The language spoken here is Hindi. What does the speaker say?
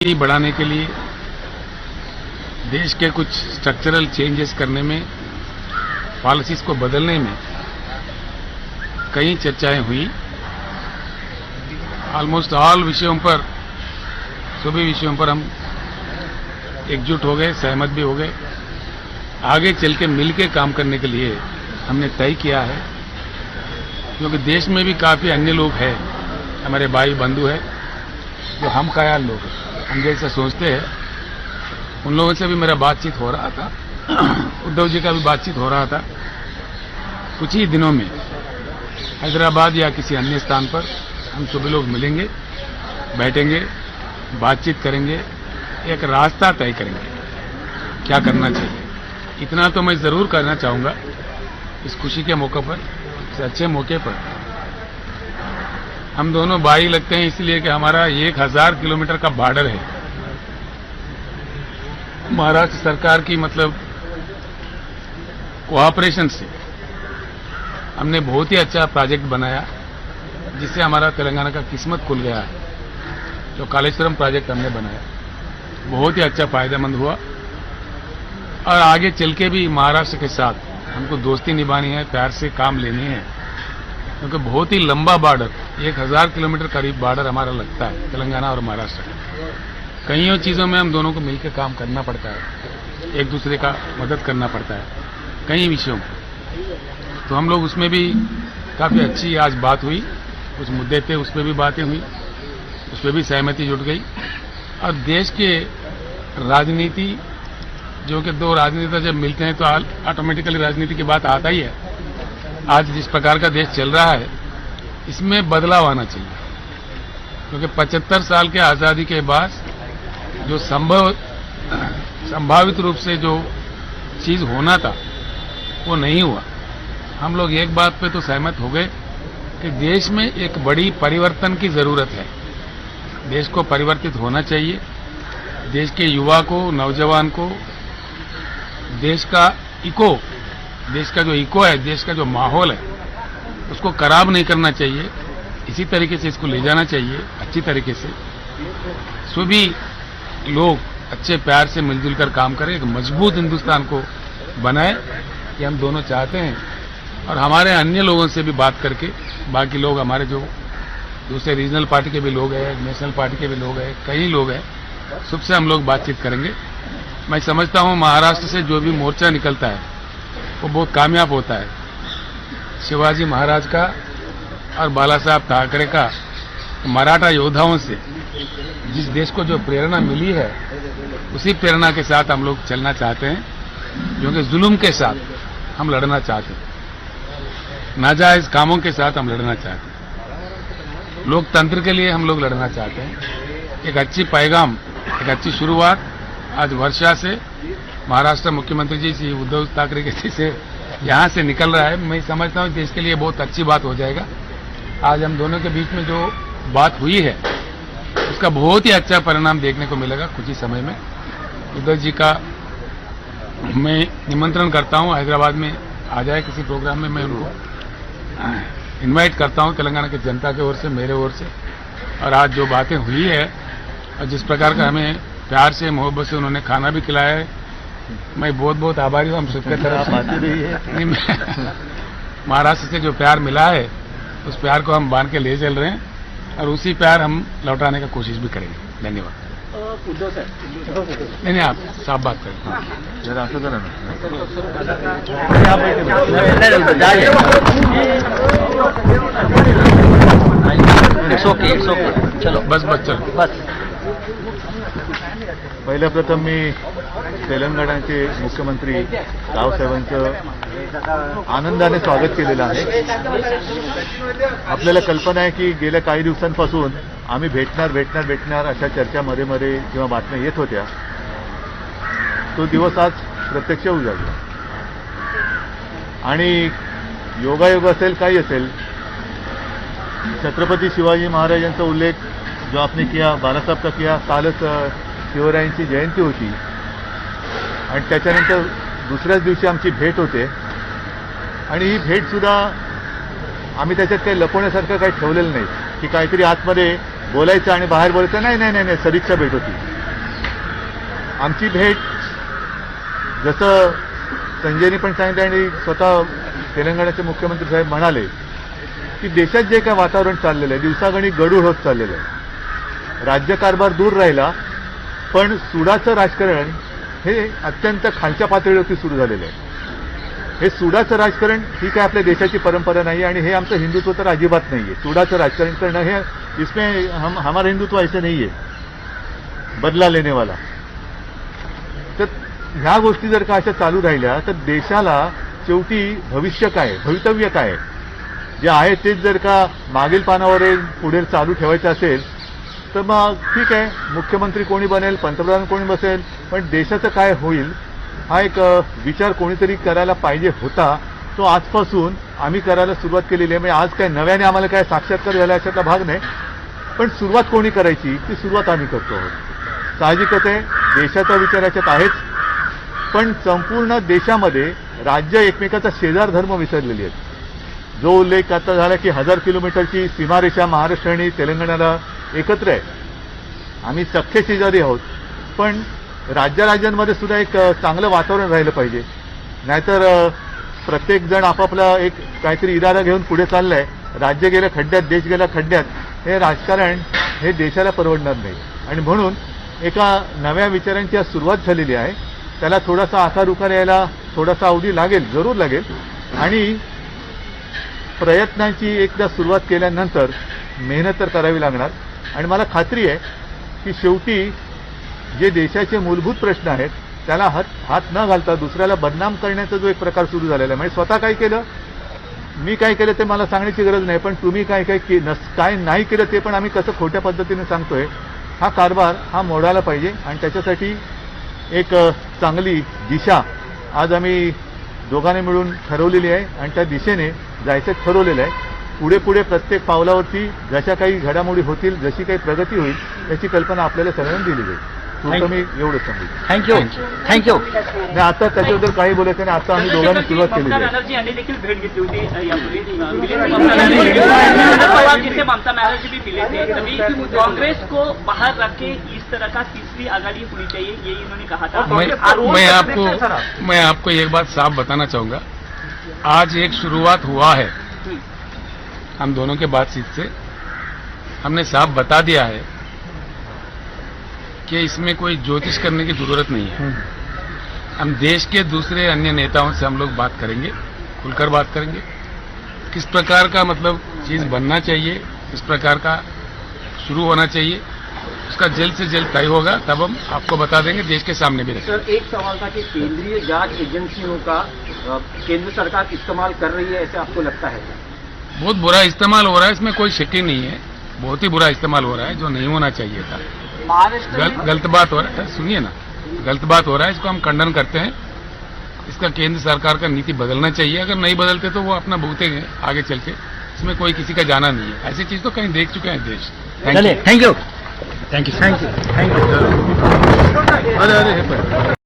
बढ़ाने के लिए देश के कुछ स्ट्रक्चरल चेंजेस करने में, पॉलिसीज को बदलने में कई चर्चाएं हुई। ऑलमोस्ट ऑल विषयों पर, सभी विषयों पर हम एकजुट हो गए, सहमत भी हो गए। आगे चल के मिल के काम करने के लिए हमने तय किया है, क्योंकि देश में भी काफ़ी अन्य लोग हैं, हमारे भाई बंधु हैं जो हम ख्याल लोग हैं, हम जैसा सोचते हैं। उन लोगों से भी मेरा बातचीत हो रहा था, उद्धव जी का भी बातचीत हो रहा था। कुछ ही दिनों में हैदराबाद या किसी अन्य स्थान पर हम सभी लोग मिलेंगे, बैठेंगे, बातचीत करेंगे, एक रास्ता तय करेंगे क्या करना चाहिए। इतना तो मैं जरूर करना चाहूँगा इस खुशी के मौके पर, इस अच्छे मौके पर। हम दोनों भाई लगते हैं इसलिए कि हमारा 1000 किलोमीटर का बॉर्डर है। महाराष्ट्र सरकार की मतलब कोऑपरेशन से हमने बहुत ही अच्छा प्रोजेक्ट बनाया, जिससे हमारा तेलंगाना का किस्मत खुल गया है। जो कालेश्वरम प्रोजेक्ट हमने बनाया बहुत ही अच्छा, फायदेमंद हुआ। और आगे चल के भी महाराष्ट्र के साथ हमको दोस्ती निभानी है, प्यार से काम लेने हैं, क्योंकि बहुत ही लंबा बॉर्डर, 1000 किलोमीटर करीब बॉर्डर हमारा लगता है तेलंगाना और महाराष्ट्र का। कईयों चीज़ों में हम दोनों को मिलकर काम करना पड़ता है, एक दूसरे का मदद करना पड़ता है कई विषयों में। तो हम लोग उसमें भी काफ़ी अच्छी आज बात हुई, कुछ मुद्दे थे उस पर भी बातें हुई, उस पर भी सहमति जुट गई। और देश के राजनीति, जो कि दो राजनेता जब मिलते हैं तो ऑटोमेटिकली राजनीति की बात आता ही है। आज जिस प्रकार का देश चल रहा है, इसमें बदलाव आना चाहिए, क्योंकि 75 साल के आज़ादी के बाद जो संभावित रूप से जो चीज़ होना था वो नहीं हुआ। हम लोग एक बात पे तो सहमत हो गए कि देश में एक बड़ी परिवर्तन की ज़रूरत है। देश को परिवर्तित होना चाहिए। देश के युवा को, नौजवान को, देश का जो इको है, देश का जो माहौल है, उसको खराब नहीं करना चाहिए। इसी तरीके से इसको ले जाना चाहिए अच्छी तरीके से। सभी लोग अच्छे प्यार से मिलजुल कर काम करें, एक मजबूत हिंदुस्तान को बनाए, ये हम दोनों चाहते हैं। और हमारे अन्य लोगों से भी बात करके, बाकी लोग हमारे जो दूसरे रीजनल पार्टी के भी लोग हैं, नेशनल पार्टी के भी लोग हैं, कई लोग हैं, सबसे हम लोग बातचीत करेंगे। मैं समझता हूँ महाराष्ट्र से जो भी मोर्चा निकलता है वो बहुत कामयाब होता है। शिवाजी महाराज का और बाला साहब ठाकरे का, मराठा योद्धाओं से जिस देश को जो प्रेरणा मिली है, उसी प्रेरणा के साथ हम लोग चलना चाहते हैं, क्योंकि जुल्म के साथ हम लड़ना चाहते हैं, नाजायज कामों के साथ हम लड़ना चाहते हैं, लोकतंत्र के लिए हम लोग लड़ना चाहते हैं। एक अच्छी पैगाम, एक अच्छी शुरुआत आज वर्षा से, महाराष्ट्र मुख्यमंत्री जी श्री उद्धव ठाकरे जी से यहाँ से निकल रहा है। मैं समझता हूँ देश के लिए बहुत अच्छी बात हो जाएगा। आज हम दोनों के बीच में जो बात हुई है, उसका बहुत ही अच्छा परिणाम देखने को मिलेगा कुछ ही समय में। उद्धव जी का मैं निमंत्रण करता हूँ, हैदराबाद में आ जाए किसी प्रोग्राम में, मैं उनको इनवाइट करता हूँ तेलंगाना की जनता की ओर से, मेरे ओर से। और आज जो बातें हुई है और जिस प्रकार का हमें प्यार से, मोहब्बत से उन्होंने खाना भी खिलाया है, मैं बहुत बहुत आभारी हूँ हम सबके तरफ से। महाराष्ट्र से जो प्यार मिला है, उस प्यार को हम बांध के ले चल रहे हैं और उसी प्यार हम लौटाने का कोशिश भी करेंगे। धन्यवाद। नहीं, आप साफ बात करें। चलो बस चलो बस। पहिल्या प्रथम मी तेलंगणाचे मुख्यमंत्री रावसाहेबांचं आनंदाने स्वागत केलेलं आहे। आपल्याला कल्पना आहे की गेल्या काही दिवसांपासून आम्ही भेटणार अशा चर्चा मध्ये जेव्हा बातम्या येत होत्या, तो दिवस आज प्रत्यक्ष उजाडला। आणि योगायोग असेल काही असेल, छत्रपती शिवाजी महाराजांचा उल्लेख जो आपने किया, बालासाहेब का किया, कालच शिवरायांची जयंती होती आणि त्याच्यानंतर दुसऱ्याच दिवशी आमची भेट होते। आणि ही भेटसुद्धा आम्ही त्याच्यात काही लपवण्यासारखं काही ठेवलेलं नाही की काहीतरी आतमध्ये बोलायचं आणि बाहेर बोलायचं, नाही, सदिच्छा भेट होती। आमची भेट जसं संजयनी पण सांगितलं आणि स्वतः तेलंगणाचे मुख्यमंत्री साहेब म्हणाले की देशात जे काय वातावरण चाललेलं आहे दिवसागणिक गढूळ होत चाललेलं आहे. राज्यकारभार दूर राहिला पण सुडाचं राजकारण हे अत्यंत खालच्या पातळीवरती सुरू झालेलं आहे. हे सुडाचं राजकारण ही काय आपल्या देशाची परंपरा नाही आणि हे आमचं हिंदुत्व तर अजिबात नाहीये. सुडाचं राजकारण करणं हे इसमें हमारा हिंदुत्व ऐसे नाही आहे बदला लेने वाला. तर ह्या गोष्टी जर का अशा चालू राहिल्या तर देशाला शेवटी भविष्य काय भवितव्य काय जे आहे तेच जर का मागील पानावर पुढे चालू ठेवायचं असेल तर मग ठीक आहे मुख्यमंत्री कोणी बनेल पंतप्रधान कोणी बसेल पण देशाचं काय होईल हा एक विचार कोणीतरी करायला पाहिजे होता. तो आजपासून आम्ही करायला सुरुवात केलेली आहे. म्हणजे आज काय नव्याने आम्हाला काय साक्षात्कार झाला याच्यातला भाग नाही पण सुरुवात कोणी करायची ती सुरुवात आम्ही करतो आहोत. साहजिकच आहे देशाचा विचार याच्यात आहेच पण संपूर्ण देशामध्ये राज्य एकमेकाचा शेजार धर्म विसरलेली आहेत. जो उल्लेख आता झाला की 1000 किलोमीटरची सीमारेषा महाराष्ट्र आणि तेलंगणाला एकत्र आहे. आम्ही सख्खे शेजारी आहोत पण राज्यांमध्ये सुद्धा एक चांगलं वातावरण राहिलं पाहिजे. नाहीतर प्रत्येक जण आपापला एक काहीतरी इरादा घेऊन पुढे चाललाय. राज्य गेलं खड्ड्यात देश गेला खड्ड्यात हे राजकारण हे देशाला परवडणार नाही आणि म्हणून एका नव्या विचारांची आज सुरुवात झालेली आहे. त्याला थोडासा आकार उकार यायला थोडासा अवधी लागेल जरूर लागेल आणि प्रयत्नांची एकदा सुरुवात केल्यानंतर मेहनत तर करावी लागणार आणि मला खात्री आहे की शेवटी जे देशाचे मूलभूत प्रश्न आहेत त्याला हात न घालता दुसऱ्याला बदनाम करण्याचा जो एक प्रकार सुरू झालेला आहे म्हणजे स्वतः काय केलं मी काय केलं ते मला सांगण्याची गरज नाही पण तुम्ही काय नाही केलं ते पण आम्ही कसं खोट्या पद्धतीने सांगतोय हा कारभार हा मोडायला पाहिजे आणि त्याच्यासाठी एक चांगली दिशा आज आम्ही दोघांनी मिळून ठरवलेली आहे आणि त्या दिशेने जायचं ठरवलेलं आहे. पुढे पुढे प्रत्येक पावलावरती जशा काही घडामोडी होतील जशी काही प्रगती होईल त्याची कल्पना आपल्याला सगळ्यांना दिली जाईल. तुमचं मी एवढंच सांगितलं. थँक्यू. नाही आता त्याच्याबद्दल काही बोलायचं नाही. आता आम्ही दोघांनी सुरुवात केलेली आहे. बॅनर्जी यांनी देखील भेट घेतली होती यापूर्वी. पवार जिसे ममता बनर्जी भी मिले थे तभी कांग्रेस को बाहर रख के इस तरह का तीसरी आघाड़ी होनी चाहिए ये इन्होंने कहा था. मैं आपको एक बात साफ बताना चाहूंगा. आज एक शुरुआत हुआ है हम दोनों के बातचीत से. हमने साफ बता दिया है कि इसमें कोई ज्योतिष करने की जरूरत नहीं है. हम देश के दूसरे अन्य नेताओं से हम लोग बात करेंगे खुलकर बात करेंगे किस प्रकार का मतलब चीज बनना चाहिए किस प्रकार का शुरू होना चाहिए उसका जल्द से जल्द तय होगा तब हम आपको बता देंगे देश के सामने भी रखेंगे. सर एक सवाल था कि केंद्रीय जांच एजेंसियों का केंद्र सरकार इस्तेमाल कर रही है ऐसे आपको लगता है? बहुत बुरा इस्तेमाल हो रहा है इसमें कोई शक ही नहीं है. बहुत ही बुरा इस्तेमाल हो रहा है जो नहीं होना चाहिए था. गलत बात हो रहा है. सुनिए ना गलत बात हो रहा है इसको हम खंडन करते हैं. इसका केंद्र सरकार का नीति बदलना चाहिए. अगर नहीं बदलते तो वो अपना भुगतेंगे आगे चल के. इसमें कोई किसी का जाना नहीं है. ऐसी चीज तो कहीं देख चुके हैं देश. Thank you. अरे हे पण